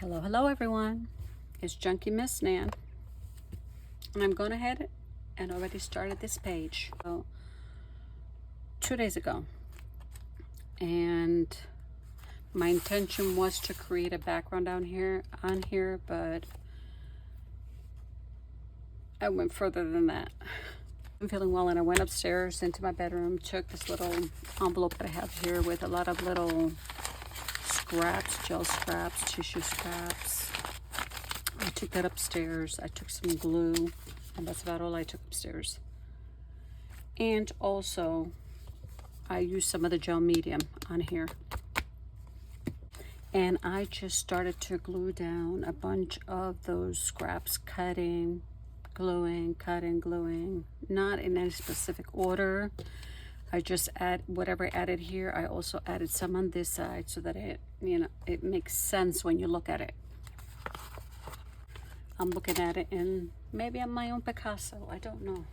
Hello everyone. It's Junkie Miss Nan, and I'm going ahead and already started this page 2 days ago, and my intention was to create a background on here, but I went further than that. I'm feeling well, and I went upstairs into my bedroom, took this little envelope that I have here with a lot of little scraps, gel scraps, tissue scraps. I took that upstairs. I took some glue, and that's about all I took upstairs. And also, I used some of the gel medium on here. And I just started to glue down a bunch of those scraps, cutting, gluing, cutting, gluing, not in any specific order. I just add whatever I added here. I also added some on this side so that it makes sense when you look at it. I'm looking at it and maybe I'm my own Picasso. I don't know.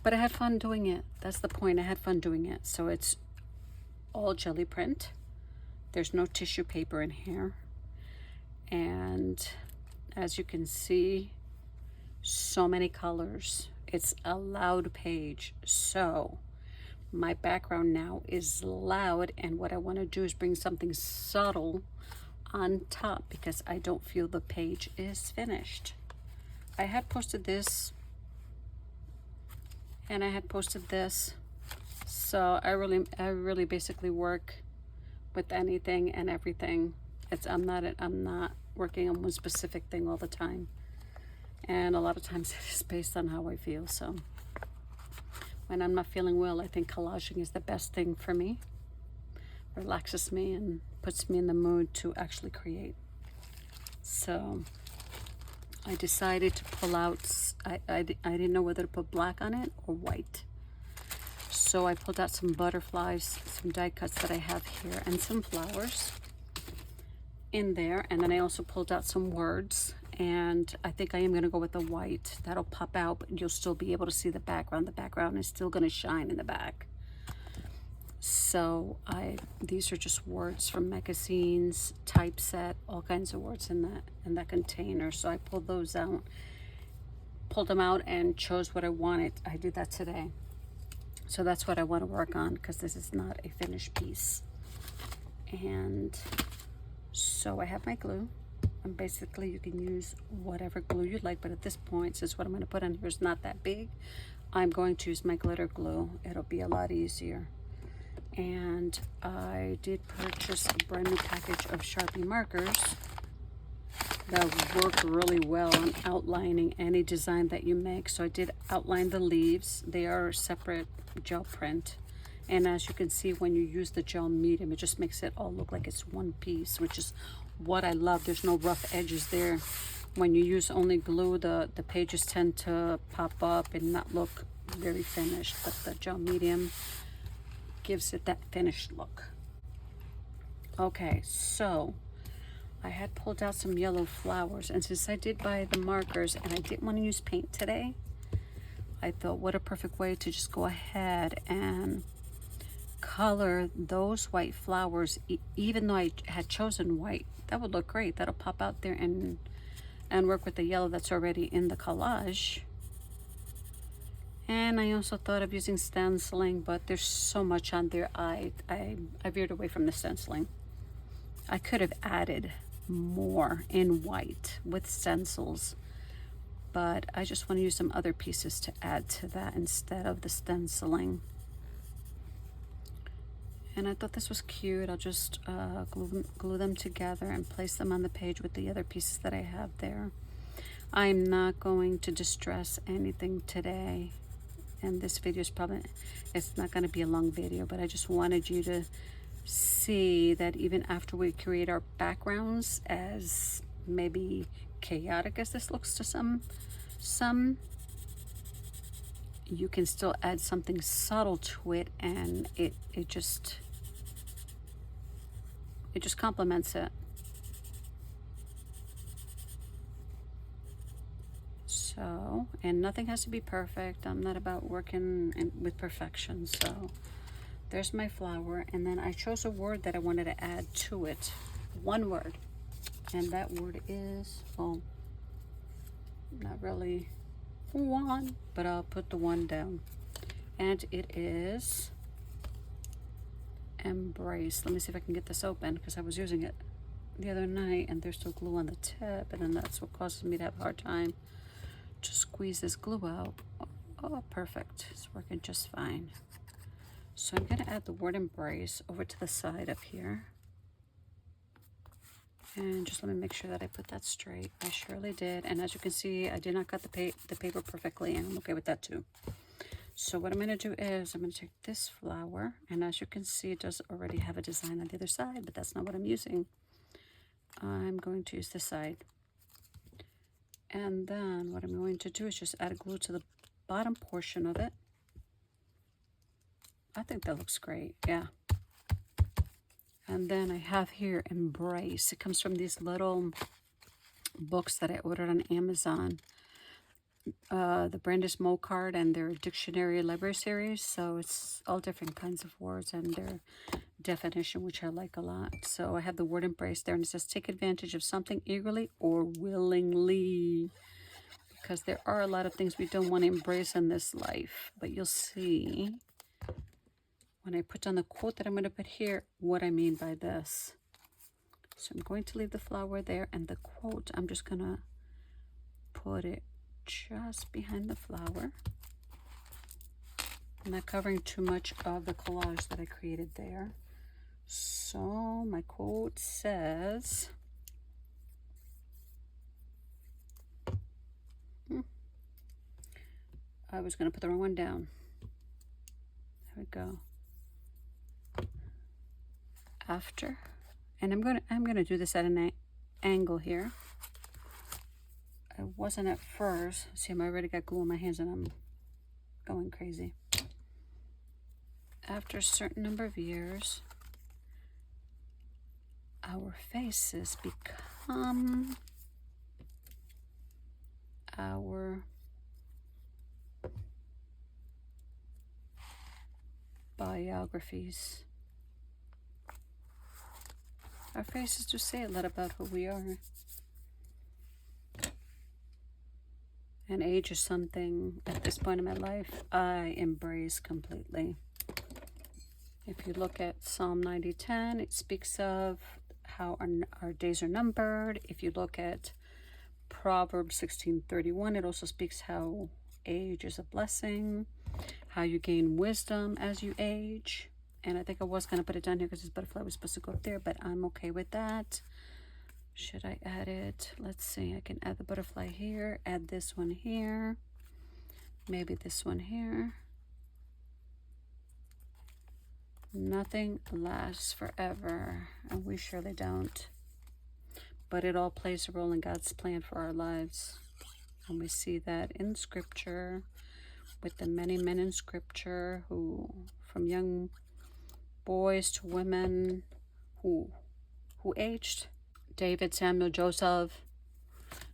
But I had fun doing it. That's the point. I had fun doing it. So it's all Geliprint. There's no tissue paper in here. And as you can see, so many colors. It's a loud page. So my background now is loud, and what I want to do is bring something subtle on top because I don't feel the page is finished. I had posted this and I had posted this, so I really basically work with anything and everything. I'm not working on one specific thing all the time, and a lot of times it is based on how I feel. So when I'm not feeling well, I think collaging is the best thing for me. Relaxes me and puts me in the mood to actually create. So I decided to pull out, I didn't know whether to put black on it or white. So I pulled out some butterflies, some die cuts that I have here, and some flowers in there. And then I also pulled out some words, and I think I am going to go with the white. That'll pop out, but you'll still be able to see the background. The background is still going to shine in the back. So these are just words from magazines, typeset, all kinds of words in that container. So I pulled those out, pulled them out, and chose what I wanted. I did that today. So that's what I want to work on, because this is not a finished piece. And so I have my glue, and basically you can use whatever glue you'd like, but at this point, since what I'm going to put on here is not that big, I'm going to use my glitter glue. It'll be a lot easier. And I did purchase a brand new package of Sharpie markers that work really well on outlining any design that you make. So I did outline the leaves. They are separate gel print. And as you can see, when you use the gel medium, it just makes it all look like it's one piece, which is what I love. There's no rough edges there. When you use only glue, the pages tend to pop up and not look very finished. But the gel medium gives it that finished look. Okay, so I had pulled out some yellow flowers, and since I did buy the markers and I didn't want to use paint today, I thought what a perfect way to just go ahead and color those white flowers. Even though I had chosen white, that would look great. That'll pop out there and work with the yellow that's already in the collage. And I also thought of using stenciling, but there's so much on there. I veered away from the stenciling. I could have added more in white with stencils, but I just want to use some other pieces to add to that instead of the stenciling. And I thought this was cute. I'll just glue them together and place them on the page with the other pieces that I have there. I'm not going to distress anything today. And this video is it's not going to be a long video, but I just wanted you to see that even after we create our backgrounds, as maybe chaotic as this looks to some, you can still add something subtle to it, and it just complements it. So, and nothing has to be perfect. I'm not about working with perfection. So there's my flower, and then I chose a word that I wanted to add to it. One word. And that word is, well, not really one, but I'll put the one down. And it is embrace. Let me see if I can get this open, because I was using it the other night and there's still glue on the tip, and then that's what causes me to have a hard time to squeeze this glue out. Oh, perfect. It's working just fine. So I'm going to add the word embrace over to the side up here. And just let me make sure that I put that straight. I surely did. And as you can see, I did not cut the paper perfectly, and I'm okay with that too. So what I'm going to do is I'm going to take this flower, and as you can see, it does already have a design on the other side, but that's not what I'm using. I'm going to use this side. And then what I'm going to do is just add glue to the bottom portion of it. I think that looks great, yeah. And then I have here embrace. It comes from these little books that I ordered on Amazon. The brand is Mocard, and their dictionary library series, so it's all different kinds of words and their definition, which I like a lot. So I have the word embrace there, and it says take advantage of something eagerly or willingly, because there are a lot of things we don't want to embrace in this life. But you'll see when I put down the quote that I'm going to put here what I mean by this. So I'm going to leave the flower there, and the quote, I'm just going to put it just behind the flower. I'm not covering too much of the collage that I created there. So my quote says, I was going to put the wrong one down. There we go. After, and I'm going to do this at an angle here. I wasn't at first. See, I already got glue on my hands and I'm going crazy. After a certain number of years, our faces become our biographies. Our faces do say a lot about who we are. And age is something, at this point in my life, I embrace completely. If you look at Psalm 90:10, it speaks of how our days are numbered. If you look at Proverbs 16:31, it also speaks how age is a blessing, how you gain wisdom as you age. And I think I was going to put it down here because this butterfly was supposed to go up there, but I'm okay with that. Should I add it? Let's see. I can add the butterfly here, add this one here, maybe this one here. Nothing lasts forever, and we surely don't. But it all plays a role in God's plan for our lives. And we see that in Scripture, with the many men in Scripture who, from young boys to women who aged. David, Samuel, Joseph,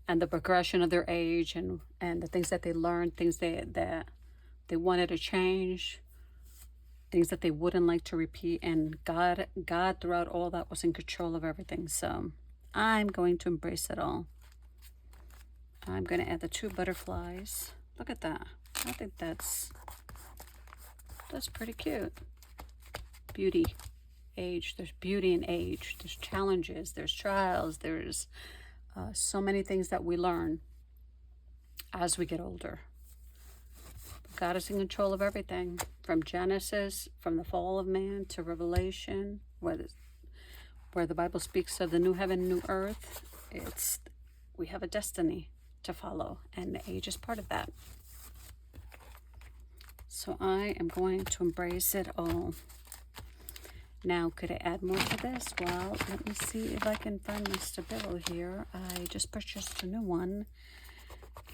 and the progression of their age, and the things that they learned, things that they wanted to change, things that they wouldn't like to repeat, and God throughout all that was in control of everything. So I'm going to embrace it all. I'm going to add the two butterflies. Look at that. I think that's pretty cute. Beauty. Age. There's beauty in age. There's challenges. There's trials. There's so many things that we learn as we get older. God is in control of everything, from Genesis, from the fall of man to Revelation, where the Bible speaks of the new heaven, new earth. We have a destiny to follow, and age is part of that. So I am going to embrace it all. Now, could I add more to this? Well, let me see if I can find my Stabilo here. I just purchased a new one.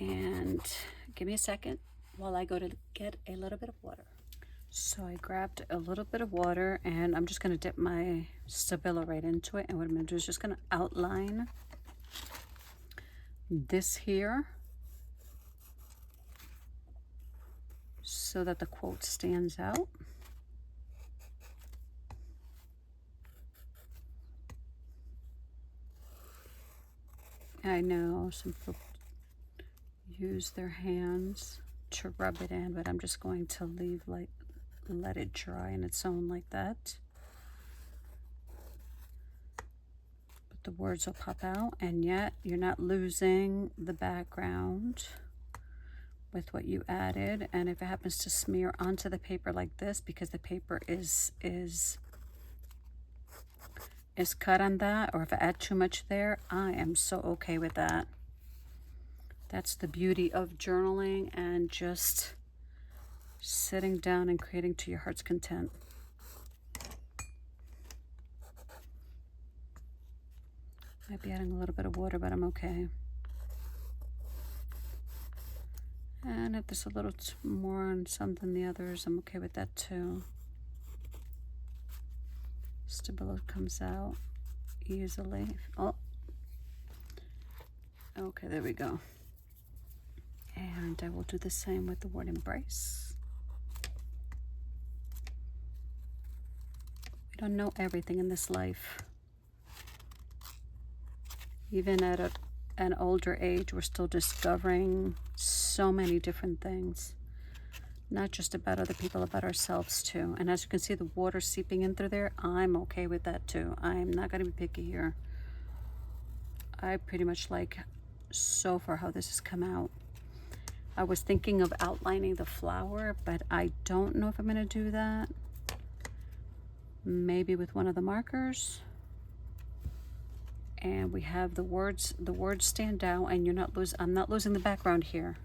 And give me a second while I go to get a little bit of water. So I grabbed a little bit of water, and I'm just going to dip my Stabilo right into it. And what I'm going to do is just going to outline this here so that the quote stands out. I know some people use their hands to rub it in, but I'm just going to let it dry on its own like that. But the words will pop out, and yet you're not losing the background with what you added. And if it happens to smear onto the paper like this, because the paper is cut on that, or if I add too much there, I am so okay with that. That's the beauty of journaling and just sitting down and creating to your heart's content. Might be adding a little bit of water, but I'm okay. And if there's a little more on some than the others, I'm okay with that too. Stability comes out easily. Oh, okay, there we go. And I will do the same with the word embrace. We don't know everything in this life. Even at an older age, we're still discovering so many different things. Not just about other people, about ourselves too. And as you can see, the water seeping in through there, I'm okay with that too. I'm not going to be picky here. I pretty much like so far how this has come out. I was thinking of outlining the flower, but I don't know if I'm going to do that. Maybe with one of the markers. And we have the words stand out, and I'm not losing the background here.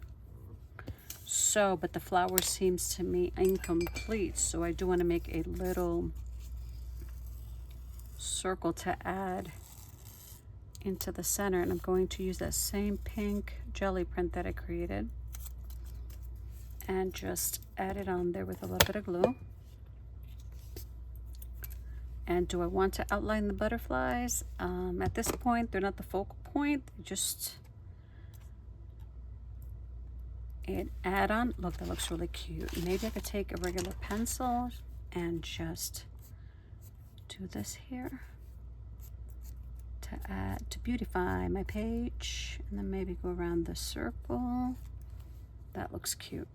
So, but the flower seems to me incomplete, so I do want to make a little circle to add into the center, and I'm going to use that same pink jelly print that I created and just add it on there with a little bit of glue. And do I want to outline the butterflies? At this point, they're not the focal point, they're just an add-on. Look, that looks really cute. Maybe I could take a regular pencil and just do this here to beautify my page, and then maybe go around the circle. That looks cute.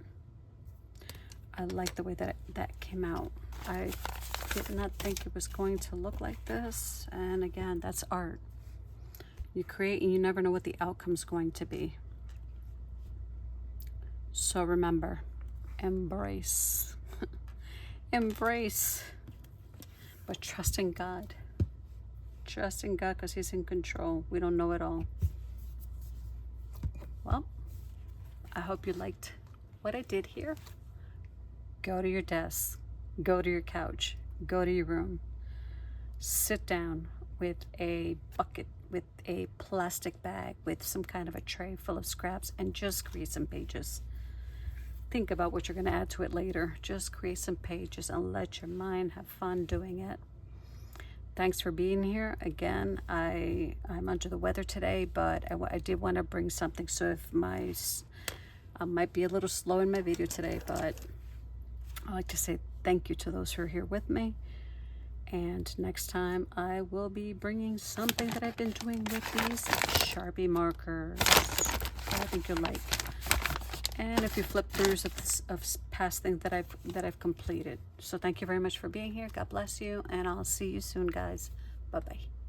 I like the way that came out. I did not think it was going to look like this, and again, that's art. You create and you never know what the outcome's going to be. So remember, embrace. Embrace. But trust in God. Trust in God, because He's in control. We don't know it all. Well, I hope you liked what I did here. Go to your desk. Go to your couch. Go to your room. Sit down with a bucket, with a plastic bag, with some kind of a tray full of scraps, and just create some pages. Think about what you're going to add to it later. Just create some pages and let your mind have fun doing it. Thanks for being here. Again, I'm under the weather today, but I did want to bring something. So if I might be a little slow in my video today, but I'd like to say thank you to those who are here with me. And next time I will be bringing something that I've been doing with these Sharpie markers that I think you'll like. And if you flip throughs of past things that I've completed. So thank you very much for being here. God bless you, and I'll see you soon, guys. Bye-bye.